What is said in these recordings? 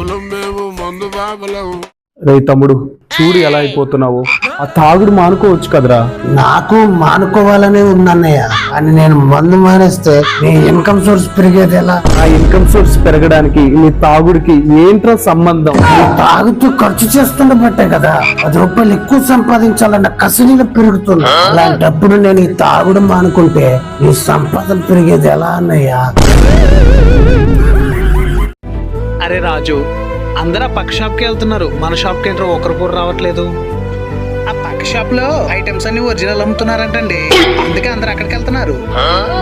బాబులం మేము మందు బాబులం. రే తమ్ముడు చూడు ఎలా అయిపోతున్నావు. ఆ తాగుడు మానుకోవచ్చు కదరా. నాకు మానుకోవాలనే ఉందన్నయ్య, అని నేను మందు మానేస్తే నీ ఇన్కమ్ సోర్స్ పెరిగేది ఎలా? ఆ ఇన్కమ్ సోర్స్ పెరగడానికి నీ తాగుడికి ఏంట్రా సంబంధం? తాగుతూ ఖర్చు చేస్తుండబట్టే కదా 10 రూపాయలు ఎక్కువ సంపాదించాలన్న కసినీలు పెరుగుతుంది. అలాంటప్పుడు నేను ఈ తాగుడు మానుకుంటే నీ సంపాదన పెరిగేది ఎలా అన్నయ్య? అరే రాజు, అందరూ ఆ పక్క షాప్కి వెళ్తున్నారు, మన షాప్కి ఏంటో ఒకరు కూడా రావట్లేదు. ఆ పక్క షాప్ లో ఐటమ్స్ అన్ని ఒరిజినల్ అమ్ముతున్నారంటండి, అందుకే అందరు అక్కడికి వెళ్తున్నారు.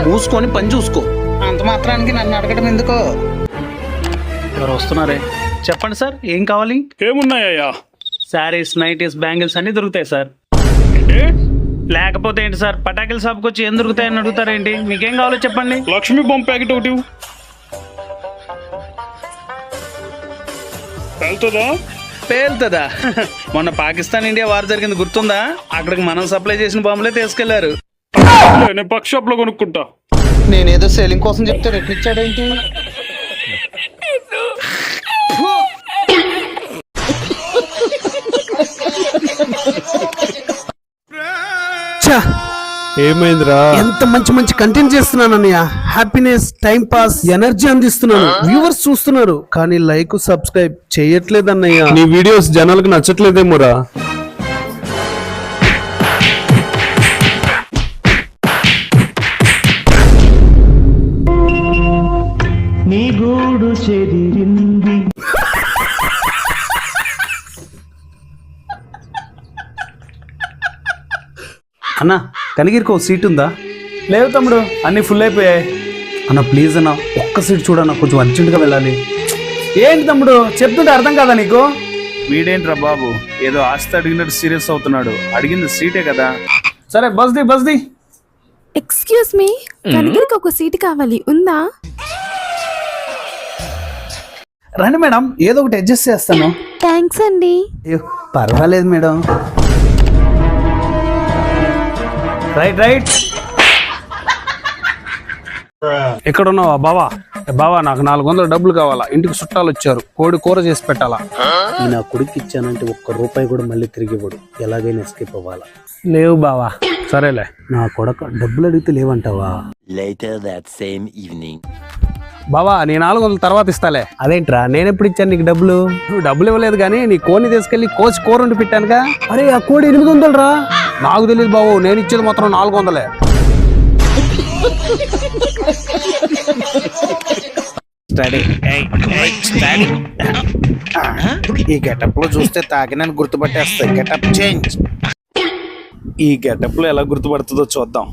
మూసుకొని పని చూసుకో. అంత మాత్రానికి నన్ను అడగడం ఎందుకో. ఎవరు వస్తున్నారే? చెప్పండి సార్, ఏం కావాలి? ఏమున్నాయ్యా? శారీస్, నైటీస్, బ్యాంగిల్స్ అన్ని దొరుకుతాయి సార్. లేకపోతే ఏంటి సార్, పటాకిల షాప్కి వచ్చి ఏం దొరుకుతాయని అడుగుతారేంటి? మీకేం కావాలో చెప్పండి. లక్ష్మీ బొమ్మ ప్యాకెట్ ఒకటి పేలుతుందా? మొన్న పాకిస్తాన్ ఇండియా వార్ జరిగింది గుర్తుందా? అక్కడికి మనం సప్లై చేసిన బాంబులే తీసుకెళ్లారు. నేను పక్క షాప్ లో కొనుక్కుంటా. నేనేదో సేలింగ్ కోసం చెప్తే రెట్టిచ్చాడేంటి? ఏమైందిరా? ఎంత మంచి మంచి కంటెంట్ చేస్తున్నాను అన్నయ్య. హ్యాపీనెస్, టైం పాస్, ఎనర్జీ అందిస్తున్నాను. వ్యూవర్స్ చూస్తున్నారు కానీ లైక్, సబ్స్క్రైబ్ చేయట్లేదు అన్నయ్య. నీ వీడియోస్ జనాలకు నచ్చట్లేదేమోరా. నీ గూడు చెదిరింది. అన్నా, కనిగిరికి ఒక సీట్ ఉందా? లేవు తమ్ముడు, అన్ని ఫుల్ అయిపోయాయి. అన్న ప్లీజ్ అన్న, ఒక్క సీట్ చూడన్నా, కొంచెం అర్జెంటుగా వెళ్ళాలి. ఏంటి తమ్ముడు చెప్తుంటే అర్థం కాదా నీకు? వీడేంట్రా బాబు ఏదో ఆస్తి అడిగినట్టు సీరియస్ అవుతున్నాడు. అడిగింది సీటే కదా. సరే బస్ది. ఎక్స్క్యూజ్ మీ, కనిగిరికి ఒక సీట్ కావాలి, ఉందా? రండి మేడం, ఏదో ఒకటి అడ్జస్ట్ చేస్తాను. థ్యాంక్స్ అండి. అయ్యో పర్వాలేదు మేడం. రైట్. ఎక్కడ ఉన్నావా బావా? బావా నాకు 400 డబ్బులు కావాలా, ఇంటికి చుట్టాలు వచ్చారు, కోడి కూర చేసి పెట్టాలా. నా కొడుకు ఇచ్చానంటే ₹1 కూడా మళ్ళీ తిరిగి ఇవ్వడు, ఎలాగైనా ఎస్కేప్ అవ్వాలా. లేవు బావా. సరేలే. నా కొడుకు డబ్బులు అడిగితే లేవంటావా? Later that same evening. బావా నీ 400 తర్వాత ఇస్తాలే. అదేంట్రా, నేను ఎప్పుడు ఇచ్చాను నీకు డబ్బులు? నువ్వు డబ్బులు ఇవ్వలేదు కానీ నీ కోడిని తీసుకెళ్లి కోసి కూర వండి పెట్టానుగా. అరే ఆ కోడి 800 రా. నాకు తెలియదు బాబు, నేను ఇచ్చేది మాత్రం 400. ఈ గెటప్ లో చూస్తే తాగినని గుర్తుపట్టేస్తాయి. Getup change. ఈ గెటప్ లో ఎలా గుర్తుపడుతుందో చూద్దాం.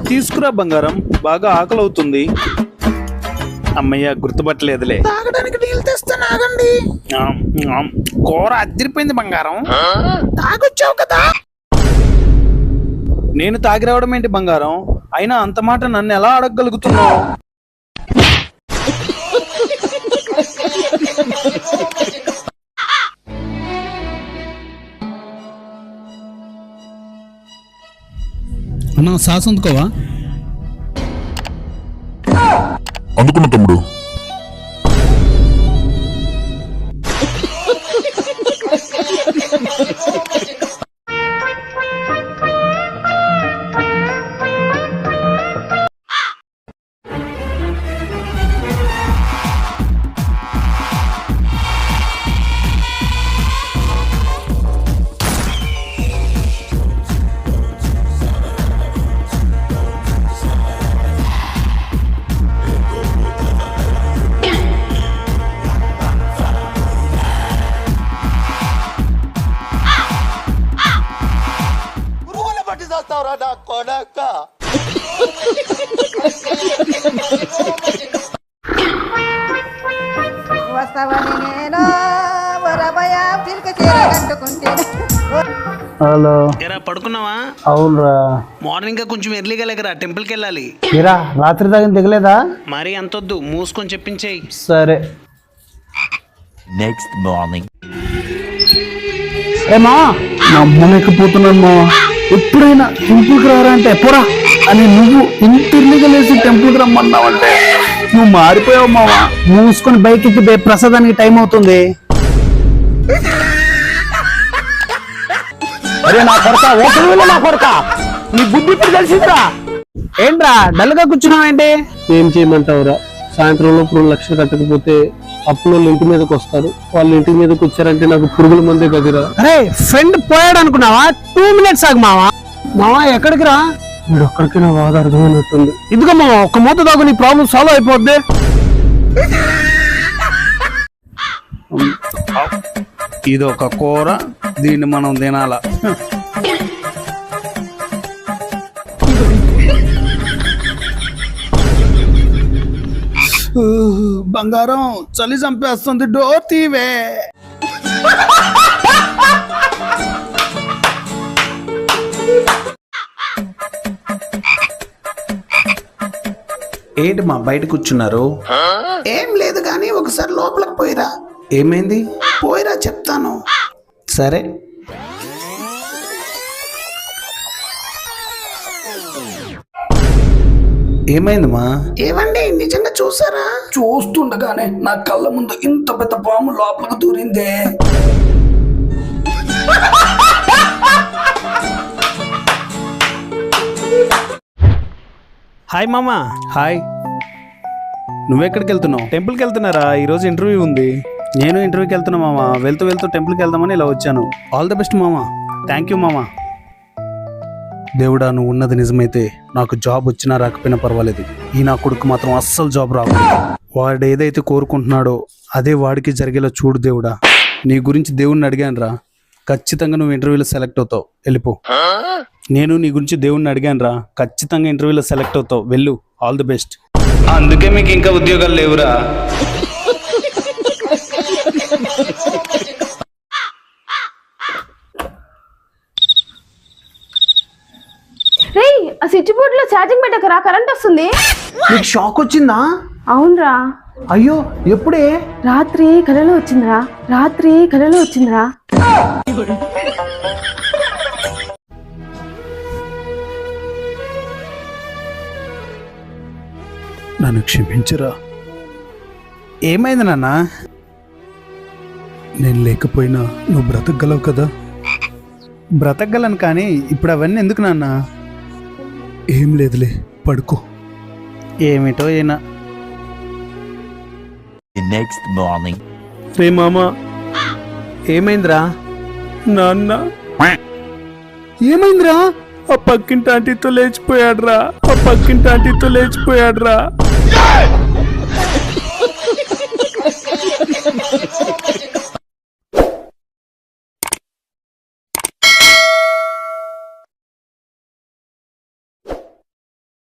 తీసుకురా బంగారం, బాగా ఆకలి అవుతుంది. అమ్మయ్య గుర్తుపట్టలేదులే. తాగడానికి నీళ్ళు తెస్తాను, ఆగండి. కూర అదిరిపోయింది బంగారం. తాగొచ్చావు కదా. నేను తాగి రావడం ఏంటి బంగారం? అయినా అంత మాట నన్ను ఎలా అడగగలుగుతున్నావు? అన్నా సాస్ అందుకోవా? అందుకున్న తమ్ముడు. హలో, పడుకున్నావా? అవునరా. మార్నింగ్ కొంచెం ఎర్లీగా లేకరా, టెంపుల్ కి వెళ్ళాలి. మీరా రాత్రి దాకా దిగలేదా? మరి అంతొద్దు, మూసుకొని చెప్పించేయి. సరే. Next morning. ఏమా నా అమ్మనెక్కిపోతున్నాను. ఎప్పుడైనా టెంపుల్కి రారా అంటే పోరా అని నువ్వు ఇంటిర్లిగా లేచి టెంపుల్కి రమ్మన్నావంటే నువ్వు మారిపోయావు మావా. మూసుకొని బైక్ ఎక్కి ప్రసాదానికి టైం అవుతుంది. అరే నా కొరక ఓపెన్ నా కొరక నీ బుద్ధి ఇప్పుడు తెలిసిందిరా. ఏంట్రా డల్గా కూర్చున్నావేంటి? ఏం చేయమంటావురా, సాయంత్రంలో 2 లక్షలు కట్టకపోతే అప్పులో ఇంటి మీదకి వస్తారు. వాళ్ళు ఇంటి మీదకి వచ్చారంటే నాకు పురుగుల మందే కదిరా. అరే ఫ్రెండ్ పోయాడు అనుకున్నావా? 2 మినిట్స్ ఆగు మావా. మావా ఎక్కడికి రా? వీడు ఒక్కడికి నా బాధ అర్థమైనట్టుంది. ఇదిగో మావా, ఒక్క మూత తాగు, నీ ప్రాబ్లం సాల్వ్ అయిపోద్ది. ఇది ఒక కూర, దీన్ని మనం తినాల. బంగారం చలి చంపేస్తుంది, డోర్ తీవే. ఏంటి మా బయట కూర్చున్నారు? ఏం లేదు కానీ ఒకసారి లోపలికి పోయిరా. ఏమైంది? పోయిరా చెప్తాను. సరే. ఏమైందమ్మా? ఏమండి నిజంగా చూసారా? చూస్తుండగానే నా కళ్ళ ముందు ఇంత పెద్ద పాము లోపలికి దూరిందే. హాయ్ మామా. హాయ్. నువ్వెక్కడికి వెళ్తున్నావు? టెంపుల్కి వెళ్తున్నారా? ఈరోజు ఇంటర్వ్యూ ఉంది. నేను ఇంటర్వ్యూకి వెళ్తున్నా మామా. వెళ్తూ వెళ్తూ టెంపుల్కి వెళ్దామని ఇలా వచ్చాను. ఆల్ ద బెస్ట్ మామా. థ్యాంక్ యూ మామా. దేవుడా, నువ్వు ఉన్నది నిజమైతే నాకు జాబ్ వచ్చినా రాకపోయినా పర్వాలేదు. ఈ నా కొడుకు మాత్రం అస్సలు జాబ్ రావు. వాడు ఏదైతే కోరుకుంటున్నాడో అదే వాడికి జరిగేలా చూడు దేవుడా. నీ గురించి దేవుణ్ణి అడిగాను రా, ఖచ్చితంగా నువ్వు ఇంటర్వ్యూలో సెలెక్ట్ అవుతావు, వెళ్ళిపో. నేను నీ గురించి దేవుణ్ణి అడిగాను రా, ఖచ్చితంగా ఇంటర్వ్యూలో సెలెక్ట్ అవుతావు, వెళ్ళు. All the best. అందుకే మీకు ఇంకా ఉద్యోగాలు లేవురా. రేయ్, ఆ స్విచ్ బోర్డ్ లో ఛార్జింగ్ పెట్టకరా, కరెంట్ వస్తుంది. నీకు షాక్ వచ్చిందా? అవునరా. అయ్యో ఎప్పుడే? రాత్రి కలలో వచ్చిందిరా, రాత్రి కలలో వచ్చిందిరా. నన్ను క్షమించరా. ఏమైంది నాన్న? నేను లేకపోయినా నువ్వు బ్రతకగలవు కదా? బ్రతకగలను, కానీ ఇప్పుడు అవన్నీ ఎందుకు నాన్న? ఏం లేదులే, పడుకో. ఏమిటో అయినా. The next morning. రే మామా, ఏమైందిరా? నాన్న ఏమైందిరా? ఆ పక్కింటి ఆంటీతో లేచిపోయాడ్రా, ఆ పక్కింటి ఆంటీతో లేచిపోయాడ్రా.